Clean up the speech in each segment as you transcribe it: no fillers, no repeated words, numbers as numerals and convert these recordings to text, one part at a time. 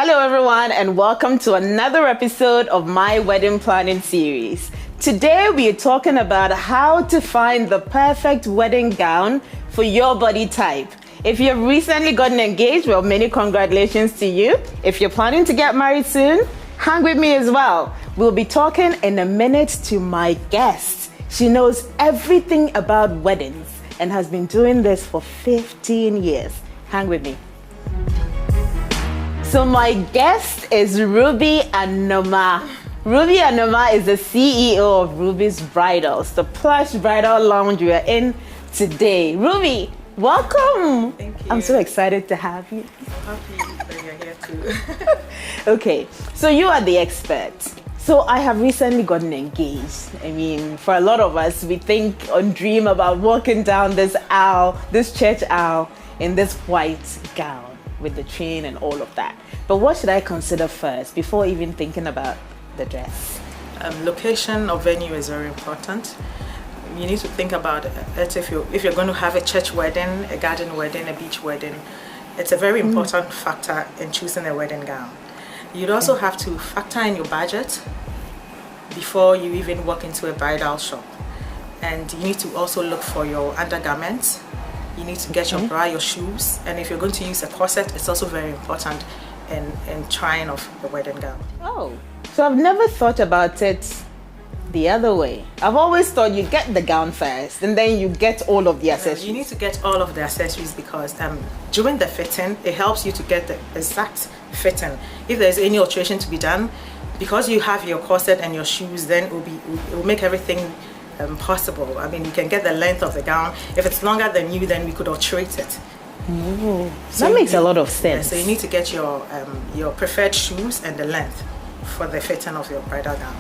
Hello everyone and welcome to another episode of my wedding planning series. Today we are talking about how to find the perfect wedding gown for your body type. If you've recently gotten engaged, well, many congratulations to you. If you're planning to get married soon, hang with me as well. We'll be talking in a minute to my guest. She knows everything about weddings and has been doing this for 15 years. Hang with me. So my guest is Ruby Anoma. Ruby Anoma is the CEO of Ruby's Bridal, the plush bridal lounge we are in today. Ruby, welcome. Thank you. I'm so excited to have you. Happy that you're here too. Okay, so you are the expert. So I have recently gotten engaged. I mean, for a lot of us, we think or dream about walking down this aisle, this church aisle, in this white gown with the chain and all of that. But what should I consider first before even thinking about the dress? Location or venue is very important. You need to think about it if you're going to have a church wedding, a garden wedding, a beach wedding. It's a very important factor in choosing a wedding gown. You'd also have to factor in your budget before you even walk into a bridal shop. And you need to also look for your undergarments. You need to get your bra, your shoes, and if you're going to use a corset, it's also very important in trying off the wedding gown. Oh, so I've never thought about it the other way. I've always thought you get the gown first and then you get all of the accessories. You need to get all of the accessories because during the fitting, it helps you to get the exact fitting. If there's any alteration to be done, because you have your corset and your shoes, then it will make everything possible. I mean, you can get the length of the gown. If it's longer than you, then we could alterate it. Oh, so that makes a lot of sense. Yeah, so you need to get your preferred shoes and the length for the fitting of your bridal gown.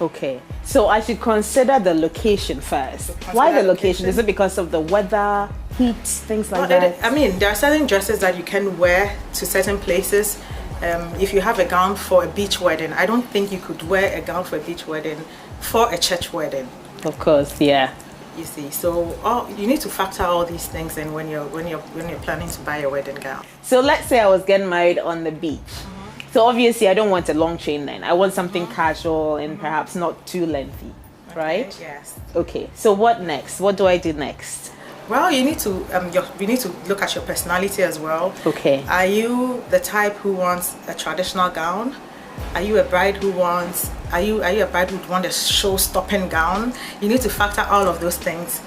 Okay, so I should consider the location first. Why the location? Is it because of the weather, heat, things like that? I mean, there are certain dresses that you can wear to certain places. If you have a gown for a beach wedding, I don't think you could wear a gown for a beach wedding for a church wedding. Of course, yeah. You see, so you need to factor all these things in when you're planning to buy a wedding gown. So let's say I was getting married on the beach. So obviously I don't want a long chain then. I want something casual and perhaps not too lengthy, right? Okay, yes. Okay. So what next? What do I do next? Well, you need to you need to look at your personality as well. Okay. Are you the type who wants a traditional gown? Are you a bride who wants? Are you a bride who wants a show-stopping gown? You need to factor all of those things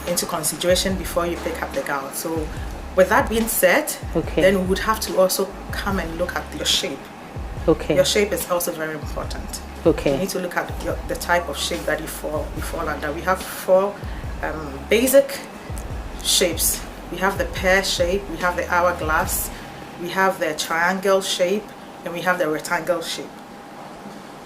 into consideration before you pick up the gown. So, with that being said, then we would have to also come and look at your shape. Okay. Your shape is also very important. Okay. You need to look at the type of shape that you fall under. We have 4 basic shapes. We have the pear shape, we have the hourglass, we have the triangle shape, and we have the rectangle shape.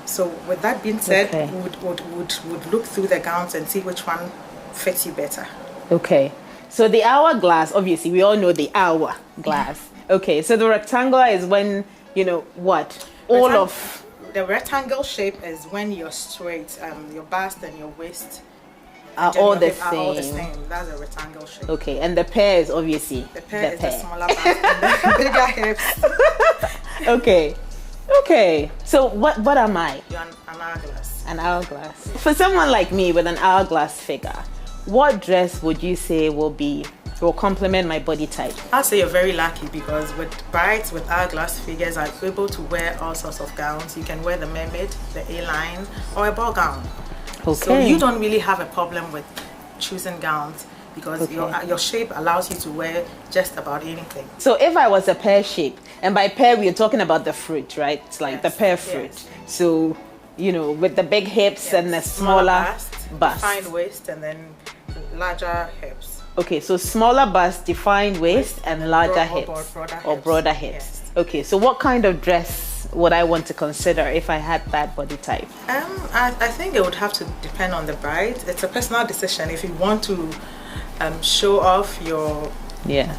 So with that being said, we would look through the gowns and see which one fits you better. Okay. So the hourglass, obviously, we all know the hourglass. Okay, so the rectangular is when, you know, what? The rectangle shape is when you're straight, your bust and your waist are all the same. That's a rectangle shape. Okay, and the pear is obviously the pear. The smaller bust and the bigger hips. Okay. So what am I? You're an hourglass. An hourglass. For someone like me with an hourglass figure, what dress would you say will complement my body type? I'll say you're very lucky because with brides with hourglass figures are able to wear all sorts of gowns. You can wear the mermaid, the A-line, or a ball gown. Okay. So you don't really have a problem with choosing gowns because your shape allows you to wear just about anything. So if I was a pear shape, and by pear we're talking about the fruit, right? It's like the pear fruit. Yes. So, you know, with the big hips and the smaller bust. Defined waist and then larger hips. Okay, so smaller bust, defined waist, and larger hips. Or broader hips. Yes. Okay, so what kind of dress would I want to consider if I had that body type? I think it would have to depend on the bride. It's a personal decision. If you want to show off your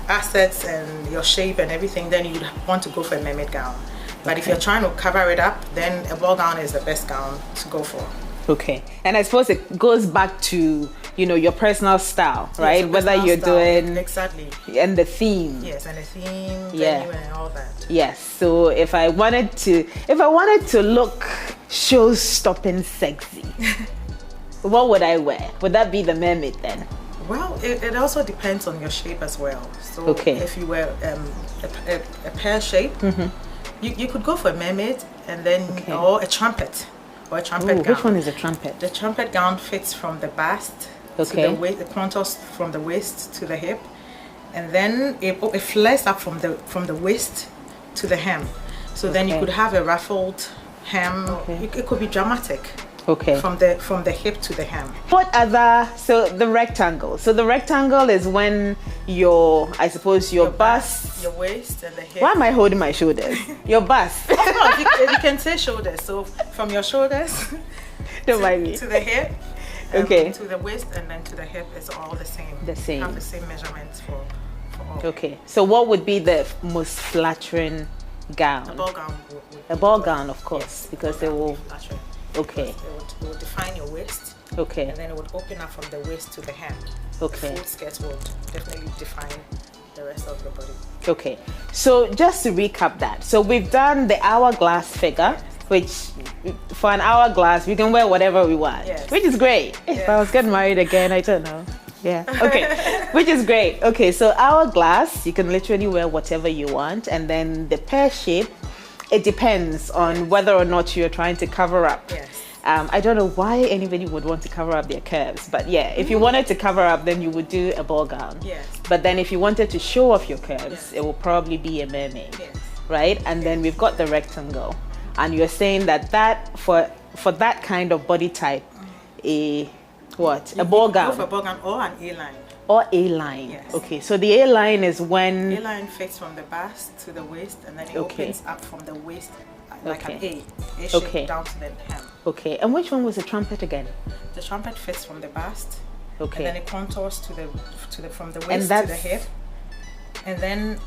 assets and your shape and everything, then you'd want to go for a mermaid gown. But if you're trying to cover it up, then a ball gown is the best gown to go for. Okay, and I suppose it goes back to, your personal style, right? Yes, Whether you're style, doing exactly, and the theme. Yes, and the theme, Yeah, venue and all that. Yes. So if I wanted to look show-stopping sexy, what would I wear? Would that be the mermaid then? Well, it also depends on your shape as well. So Okay. if you wear a pear shape, you could go for a mermaid and then or a trumpet gown. Which one is a trumpet? The trumpet gown fits from the bust to the waist, the contours from the waist to the hip, and then it flares up from the waist to the hem. So then you could have a ruffled hem. It could be dramatic. Okay. From the hip to the hem. What other? So the rectangle. So the rectangle is when your bust, your waist, and the hip. Why am I holding my shoulders? Your bust. No, you can say shoulders. So from your shoulders Don't mind me. to the hip, to the waist, and then to the hip is all the same. The same. Have the same measurements for all. Okay. So what would be the most flattering gown? A ball gown. A ball gown, of course, yes, because they will. Flattering. Okay. It will define your waist. Okay. And then it would open up from the waist to the hem. Okay. The full skirt would definitely define the rest of the body. Okay. So just to recap that. So we've done the hourglass figure, which for an hourglass we can wear whatever we want, which is great. If I was getting married again, I don't know. Yeah. Okay. Which is great. Okay. So hourglass, you can literally wear whatever you want, and then the pear shape. It depends on whether or not you're trying to cover up. Yes. I don't know why anybody would want to cover up their curves, but yeah, if you wanted to cover up, then you would do a ball gown. Yes. But then if you wanted to show off your curves, it will probably be a mermaid, right? And then we've got the rectangle, and you're saying that for that kind of body type, a ball gown? Go for a ball gown or an A-line. Or A-line. Yes. Okay, so the A-line is when... A-line fits from the bust to the waist, and then it opens up from the waist like an A shape down to the hem. Okay, and which one was the trumpet again? The trumpet fits from the bust, and then it contours from the waist to the hip, and then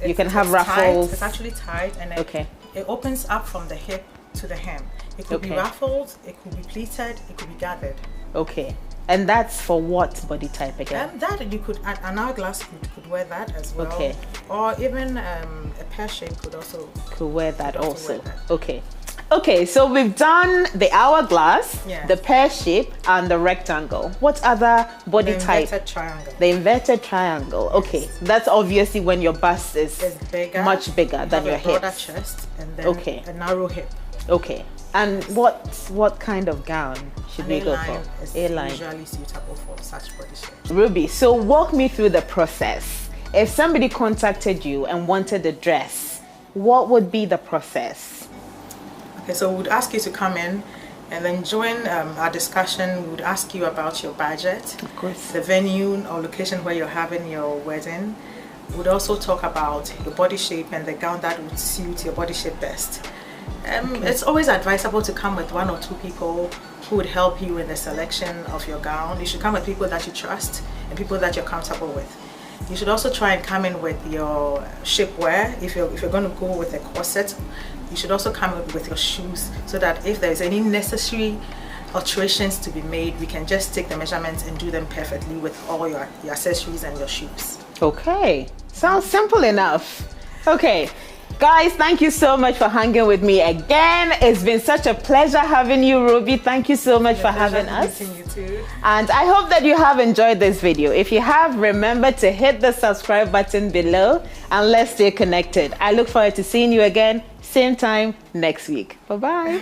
you can have ruffles. It's actually tied, and then it opens up from the hip to the hem. It could be ruffled, it could be pleated, it could be gathered. Okay. And that's for what body type again? That you could, an hourglass could wear that as well. Okay. Or even a pear shape could wear that also. Okay. Okay, so we've done the hourglass, the pear shape, and the rectangle. What other body type? The inverted triangle. The inverted triangle. Okay, that's obviously when your bust is bigger, much bigger than your hip. hip. Broader chest and then a narrow hip. Okay. And what kind of gown should we go for? A-line is usually suitable for such body shapes. Ruby, so walk me through the process. If somebody contacted you and wanted a dress, what would be the process? Okay, so we would ask you to come in and then join our discussion. We would ask you about your budget, of course, the venue or location where you're having your wedding. We would also talk about your body shape and the gown that would suit your body shape best. It's always advisable to come with 1 or 2 people who would help you in the selection of your gown. You should come with people that you trust and people that you're comfortable with. You should also try and come in with your shapewear. If you're going to go with a corset, you should also come in with your shoes, so that if there's any necessary alterations to be made, we can just take the measurements and do them perfectly with all your accessories and your shoes. Okay, sounds simple enough. Okay. Guys, thank you so much for hanging with me again. It's been such a pleasure having you, Ruby. Thank you so much for having us. Meeting you too. And I hope that you have enjoyed this video. If you have, remember to hit the subscribe button below and let's stay connected. I look forward to seeing you again, same time next week. Bye-bye.